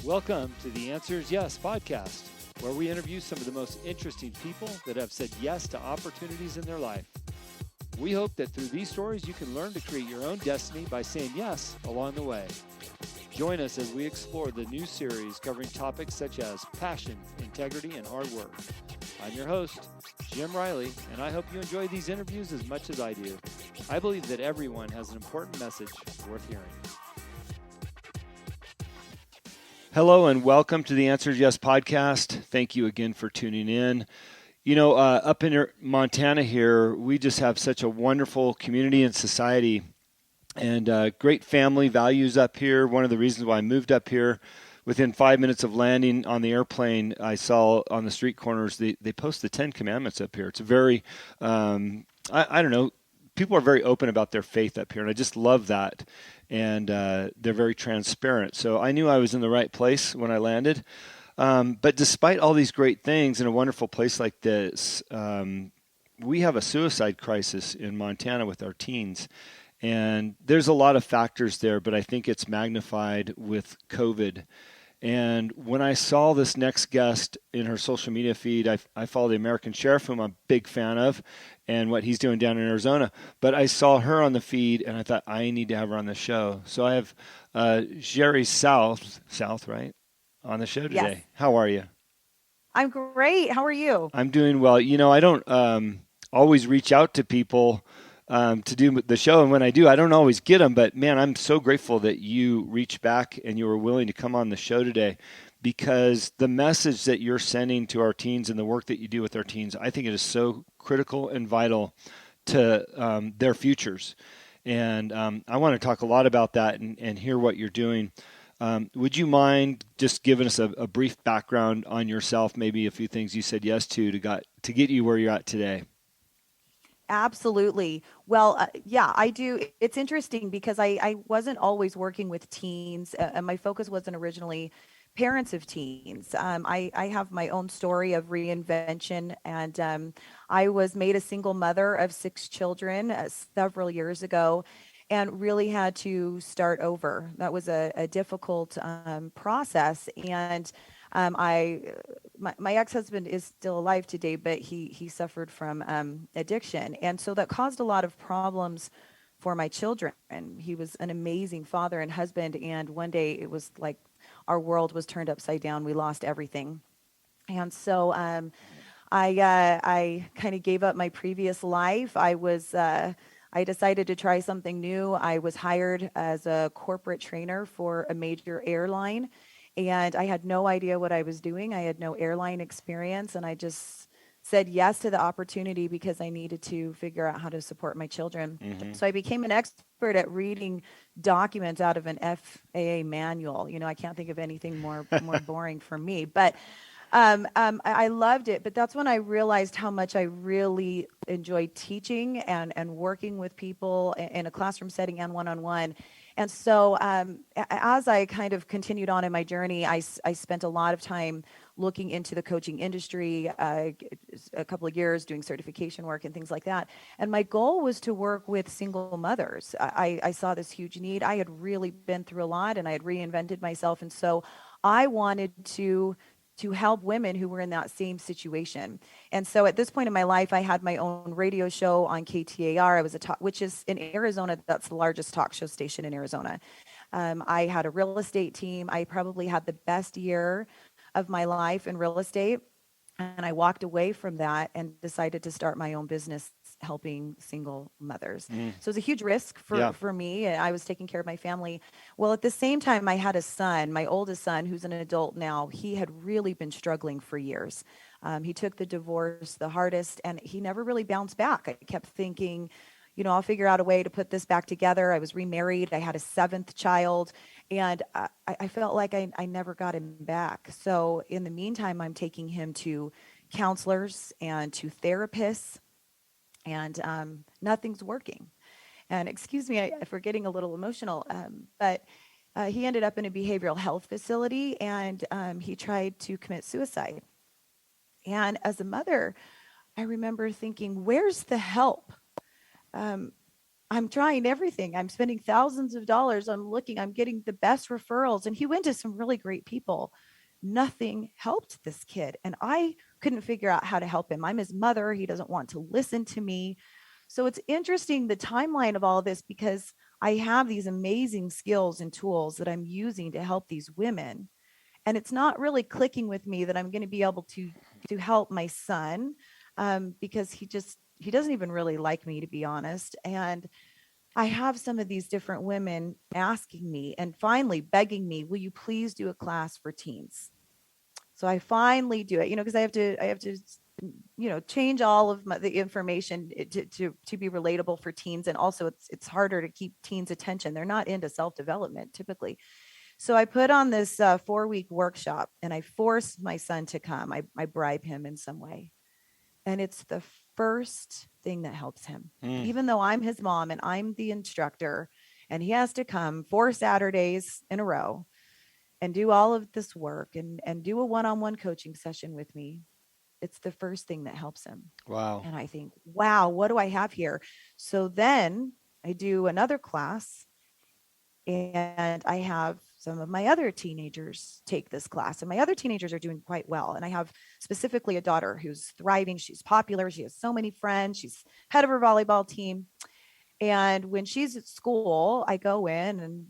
Welcome to the Answers Yes podcast, where we interview some of the most interesting people that have said yes to opportunities in their life. We hope that through these stories, you can learn to create your own destiny by saying yes along the way. Join us as we explore the new series covering topics such as passion, integrity, and hard work. I'm your host, Jim Riley, and I hope you enjoy these interviews as much as I do. I believe that everyone has an important message worth hearing. Hello and welcome to the Answers Yes podcast. Thank you again for tuning in. Up in Montana here, we just have such a wonderful community and society and great family values up here. One of the reasons why I moved up here, within 5 minutes of landing on the airplane, I saw on the street corners, they post the 10 Commandments up here. It's a very, I don't know, people are very open about their faith up here, and I just love that. And they're very transparent. So I knew I was in the right place when I landed. But despite all these great things in a wonderful place like this, we have a suicide crisis in Montana with our teens. And there's a lot of factors there, but I think it's magnified with COVID. And when I saw this next guest in her social media feed, I follow the American Sheriff, whom I'm a big fan of, and what he's doing down in Arizona. But I saw her on the feed, and I thought, I need to have her on the show. So I have Jheri South, right, on the show today. Yes. How are you? I'm great. How are you? I'm doing well. I don't always reach out to people to do the show, and when I do, I don't always get them, but man, I'm so grateful that you reached back and you were willing to come on the show today, because the message that you're sending to our teens and the work that you do with our teens, I think it is so critical and vital to their futures. And I want to talk a lot about that and hear what you're doing. Would you mind just giving us a brief background on yourself, maybe a few things you said yes to get you where you're at today? Absolutely. Well, yeah, I do. It's interesting because I wasn't always working with teens, and my focus wasn't originally parents of teens. I have my own story of reinvention, and I was made a single mother of 6 children several years ago and really had to start over. That was a difficult process. And my ex-husband is still alive today, but he suffered from addiction. And so that caused a lot of problems for my children. And he was an amazing father and husband. And one day it was like our world was turned upside down. We lost everything. And so I kind of gave up my previous life. I decided to try something new. I was hired as a corporate trainer for a major airline, and I had no idea what I was doing. I had no airline experience, and I just said yes to the opportunity because I needed to figure out how to support my children. Mm-hmm. So I became an expert at reading documents out of an FAA manual. I can't think of anything more boring for me, but I loved it. But that's when I realized how much I really enjoyed teaching and working with people in a classroom setting and one-on-one. And so as I kind of continued on in my journey, I spent a lot of time looking into the coaching industry, a couple of years doing certification work and things like that. And my goal was to work with single mothers. I saw this huge need. I had really been through a lot, and I had reinvented myself. And so I wanted to help women who were in that same situation. And so at this point in my life, I had my own radio show on KTAR. I was which is in Arizona, that's the largest talk show station in Arizona. I had a real estate team. I probably had the best year of my life in real estate. And I walked away from that and decided to start my own business helping single mothers. So it was a huge risk for me. I was taking care of my family. Well, at the same time, I had a son, my oldest son, who's an adult now. He had really been struggling for years. He took the divorce the hardest, and he never really bounced back. I kept thinking, I'll figure out a way to put this back together. I was remarried. I had a 7th child, and I felt like I never got him back. So in the meantime, I'm taking him to counselors and to therapists, and nothing's working. And excuse me for getting a little emotional, but he ended up in a behavioral health facility, and he tried to commit suicide. And as a mother, I remember thinking, where's the help? I'm trying everything. I'm spending thousands of dollars. I'm getting the best referrals. And he went to some really great people. Nothing helped this kid. And I couldn't figure out how to help him. I'm his mother. He doesn't want to listen to me. So it's interesting the timeline of all of this because I have these amazing skills and tools that I'm using to help these women. And it's not really clicking with me that I'm going to be able to help my son because he doesn't even really like me, to be honest. And I have some of these different women asking me and finally begging me, will you please do a class for teens? So I finally do it, because I have to, change all of the information to be relatable for teens. And also it's harder to keep teens attention. They're not into self-development typically. So I put on this 4-week workshop and I force my son to come. I bribe him in some way. And it's the first thing that helps him. Mm. Even though I'm his mom and I'm the instructor, and he has to come 4 Saturdays in a row and do all of this work and do a one-on-one coaching session with me. It's the first thing that helps him. Wow. And I think, wow, what do I have here? So then I do another class and I have some of my other teenagers take this class, and my other teenagers are doing quite well. And I have specifically a daughter who's thriving. She's popular. She has so many friends. She's head of her volleyball team. And when she's at school, I go in and,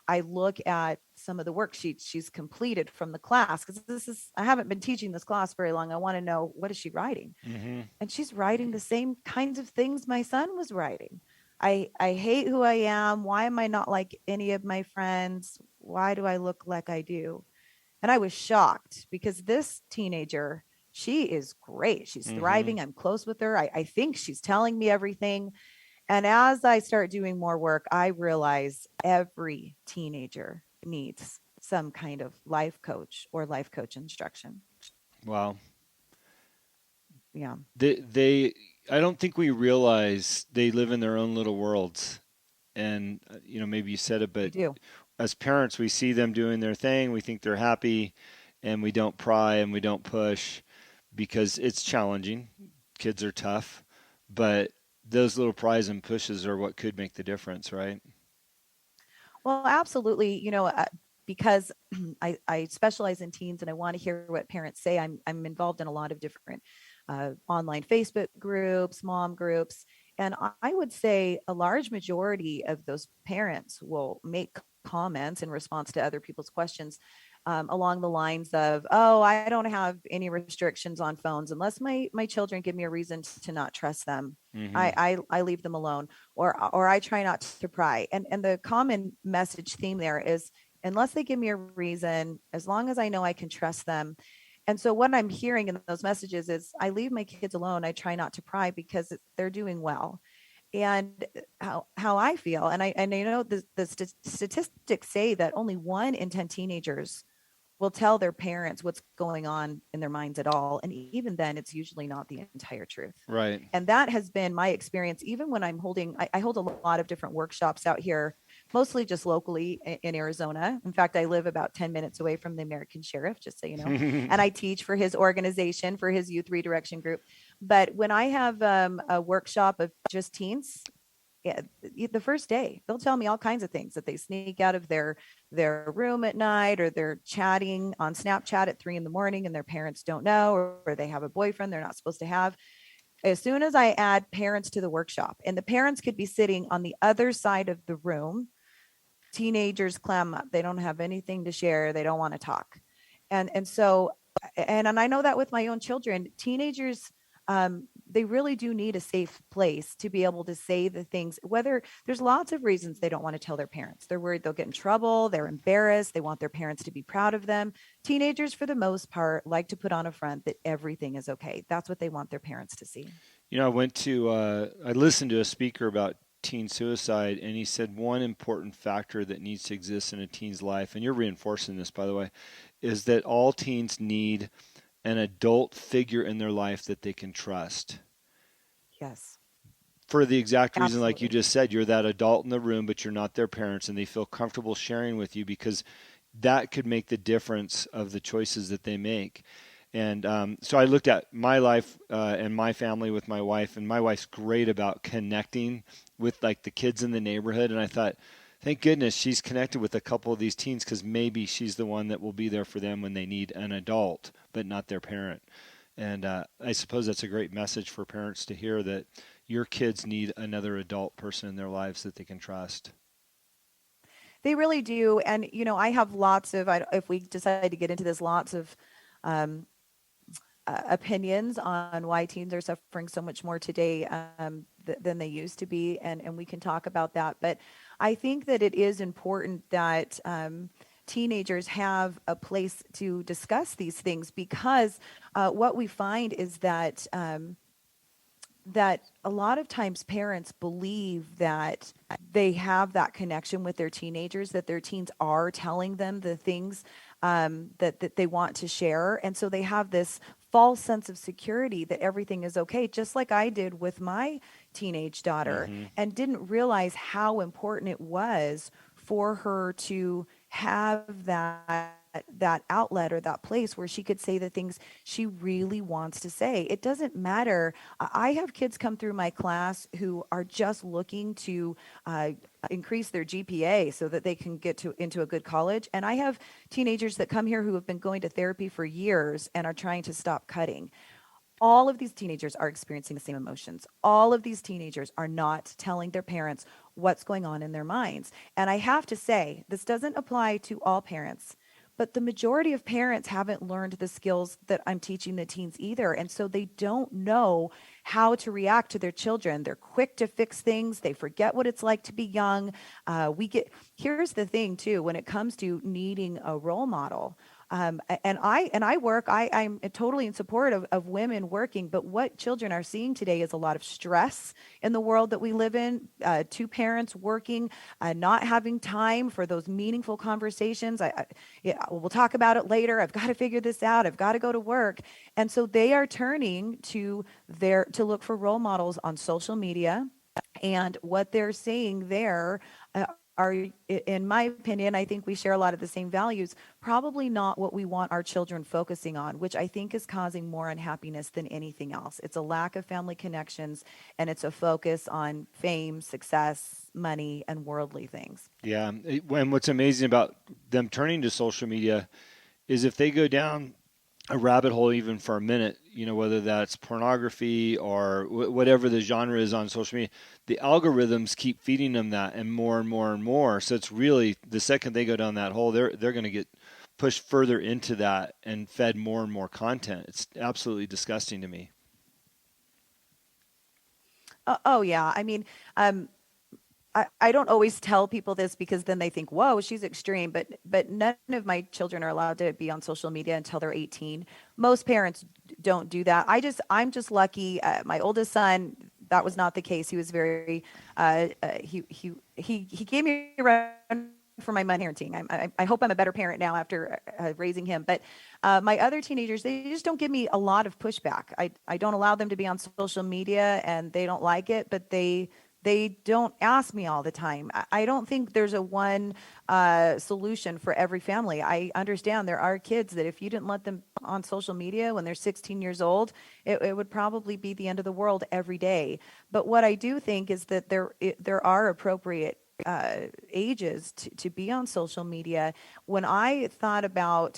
I look at some of the worksheets she's completed from the class. Cause I haven't been teaching this class very long. I want to know, what is she writing? Mm-hmm. And she's writing the same kinds of things my son was writing. I hate who I am. Why am I not like any of my friends? Why do I look like I do? And I was shocked because this teenager, she is great. She's Mm-hmm. thriving. I'm close with her. I think she's telling me everything. And as I start doing more work, I realize every teenager needs some kind of life coach or life coach instruction. Wow. Yeah, They I don't think we realize they live in their own little worlds. And maybe you said it, we but do. as parents, we see them doing their thing, we think they're happy, and we don't pry and we don't push because it's challenging. Kids are tough, but those little pries and pushes are what could make the difference, right? Well, absolutely. Because I specialize in teens and I want to hear what parents say. I'm involved in a lot of different online Facebook groups, mom groups, and I would say a large majority of those parents will make comments in response to other people's questions along the lines of, "Oh, I don't have any restrictions on phones unless my children give me a reason to not trust them. Mm-hmm. I leave them alone, or I try not to pry." And the common message theme there is, unless they give me a reason, as long as I know I can trust them. And so what I'm hearing in those messages is, I leave my kids alone. I try not to pry because they're doing well. And how I feel, and the statistics say that only 1 in 10 teenagers will tell their parents what's going on in their minds at all. And even then, it's usually not the entire truth. Right. And that has been my experience, even when I hold a lot of different workshops out here, mostly just locally in Arizona. In fact, I live about 10 minutes away from the American sheriff, just so you know. And I teach for his organization, for his youth redirection group. But when I have a workshop of just teens, yeah, the first day they'll tell me all kinds of things, that they sneak out of their room at night, or they're chatting on Snapchat at 3 in the morning and their parents don't know, or they have a boyfriend they're not supposed to have. As soon as I add parents to the workshop, and the parents could be sitting on the other side of the room, teenagers clam up. They don't have anything to share. They don't want to talk. And so, and I know that with my own children, teenagers, they really do need a safe place to be able to say the things. Whether there's lots of reasons they don't want to tell their parents. They're worried they'll get in trouble. They're embarrassed. They want their parents to be proud of them. Teenagers, for the most part, like to put on a front that everything is okay. That's what they want their parents to see. I listened to a speaker about teen suicide, and he said one important factor that needs to exist in a teen's life, and you're reinforcing this, by the way, is that all teens need an adult figure in their life that they can trust. Yes, For the exact reason, like you absolutely. just said, you're that adult in the room, but you're not their parents, and they feel comfortable sharing with you because that could make the difference of the choices that they make. And so I looked at my life and my family with my wife, and my wife's great about connecting with like the kids in the neighborhood. And I thought, thank goodness she's connected with a couple of these teens because maybe she's the one that will be there for them when they need an adult, but not their parent. And I suppose that's a great message for parents to hear that your kids need another adult person in their lives that they can trust. They really do. And, I have lots of, if we decide to get into this, lots of um, opinions on why teens are suffering so much more today than they used to be. And we can talk about that. But I think that it is important that teenagers have a place to discuss these things because what we find is that a lot of times parents believe that they have that connection with their teenagers, that their teens are telling them the things that they want to share. And so they have this false sense of security that everything is okay, just like I did with my teenage daughter, Mm-hmm. and didn't realize how important it was for her to have that outlet or that place where she could say the things she really wants to say. It doesn't matter. I have kids come through my class who are just looking to increase their GPA so that they can get into a good college. And I have teenagers that come here who have been going to therapy for years and are trying to stop cutting. All of these teenagers are experiencing the same emotions. All of these teenagers are not telling their parents what's going on in their minds. And I have to say, this doesn't apply to all parents, but the majority of parents haven't learned the skills that I'm teaching the teens either. And so they don't know how to react to their children. They're quick to fix things. They forget what it's like to be young. Here's the thing too, when it comes to needing a role model, and I work. I'm totally in support of women working, but what children are seeing today is a lot of stress in the world that we live in. Two parents working, not having time for those meaningful conversations. Yeah, we'll talk about it later. I've got to figure this out. I've got to go to work, and so they are turning to look for role models on social media, and what they're seeing there are, in my opinion, I think we share a lot of the same values, probably not what we want our children focusing on, which I think is causing more unhappiness than anything else. It's a lack of family connections, and it's a focus on fame, success, money, and worldly things. Yeah. And what's amazing about them turning to social media is if they go down a rabbit hole even for a minute, whether that's pornography or whatever the genre is on social media, the algorithms keep feeding them that and more and more and more. So it's really the second they go down that hole, they're going to get pushed further into that and fed more and more content. It's absolutely disgusting to me. Oh yeah, I mean, I don't always tell people this because then they think, whoa, she's extreme. But none of my children are allowed to be on social media until they're 18. Most parents don't do that. I'm just lucky. My oldest son, that was not the case. He was very, he gave me a run for my money parenting. I hope I'm a better parent now after raising him. But my other teenagers, they just don't give me a lot of pushback. I don't allow them to be on social media, and they don't like it, but they don't ask me all the time. I don't think there's a one solution for every family. I understand there are kids that if you didn't let them on social media when they're 16 years old, it would probably be the end of the world every day. But what I do think is that there are appropriate ages to be on social media. When I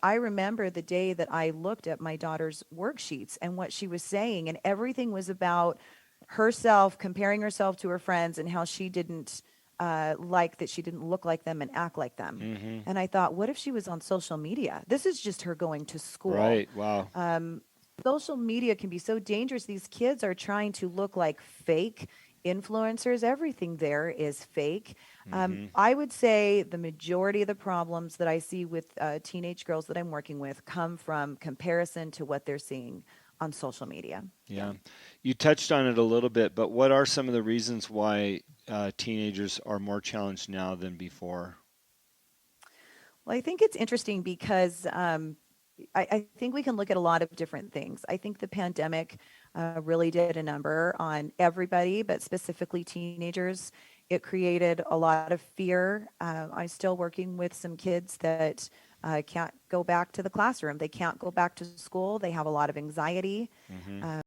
remember the day that I looked at my daughter's worksheets and what she was saying, and everything was about herself, comparing herself to her friends, and how she didn't like that she didn't look like them and act like them. Hmm. And I thought, what if she was on social media? This is just her going to school. Right. Wow. Social media can be so dangerous. These kids are trying to look like fake influencers. Everything there is fake. Hmm. I would say the majority of the problems that I see with teenage girls that I'm working with come from comparison to what they're seeing on social media. Yeah. Yeah. You touched on it a little bit, but what are some of the reasons why teenagers are more challenged now than before? Well, I think it's interesting because I think we can look at a lot of different things. I think the pandemic really did a number on everybody, but specifically teenagers. It created a lot of fear. I'm still working with some kids that can't go back to the classroom. They can't go back to school. They have a lot of anxiety. Mm-hmm.